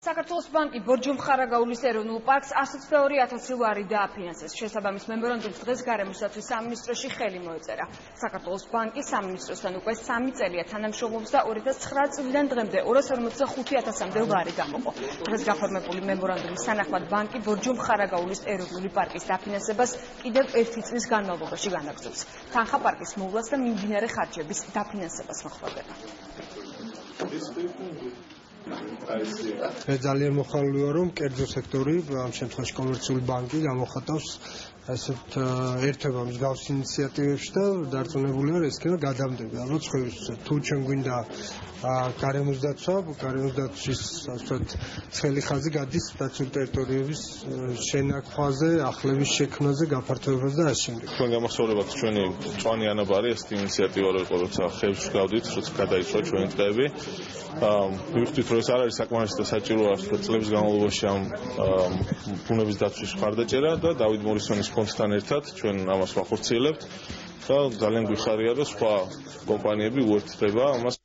საქართველოს ბანკი ბორჯომხარაგაულის ეროვნულ პარკს 122,000 ლარი დააფინანსეს. შესაბამის მემორანდუმს დღეს გარემოსდაცვის სამინისტროში ხელი მოეწერა. საქართველოს ბანკი სამინისტროსთან უკვე 3 წელია თანამშრომლობს და 2009 წლიდან დღემდე 245,000-მდე ლარი გამოყო. დღეს გაფორმებული მემორანდუმის თანახმად ბანკი ბორჯომხარაგაულის ეროვნული პარკის დაფინანსებას კიდევ 1 წლის განმავლობაში განაგრძობს. თანხა პარკის მოვლას და მიმდინარე ხარჯების დაფინანსებას მოხდება. მე ძალიან მოხალული ვარ, რომ კერძო სექტორი, ამ შემთხვევაში კომერციული ბანკი გამოხატავს ასეთ ერთობა მსგავს ინიციატივებში და დარწმუნებული ვარ, ეს იქნება გადამდები. ალბათ სხვაებისთვისაც თუ ჩვენ გვინდა გარემოსდაცვის ცხელი ხაზი გადის დაცული ტერიტორიების შენახვაზე, ახლების შექმნაზე, გაფართოებაზე და ასე შემდეგ. ჩვენ გამახსოვრებათ ჩვენი მწვანე ანაბარი ეს ინიციატივა რო იყო, როცა ხევს ვგავდით, როცა გადაიწვა ჩვენი ტყეები. მივხვდით, რომ ეს არ არის საკმარისი და საჭირო არის წლების განმავლობაში ამ ბუნების დაცვის მხარდაჭერა და დავით მორისონის ფონდთან ერთად ჩვენ ამას ვახორციელებთ და ძალიან გვიხარია, რომ სხვა კომპანიები უერთდება ამას.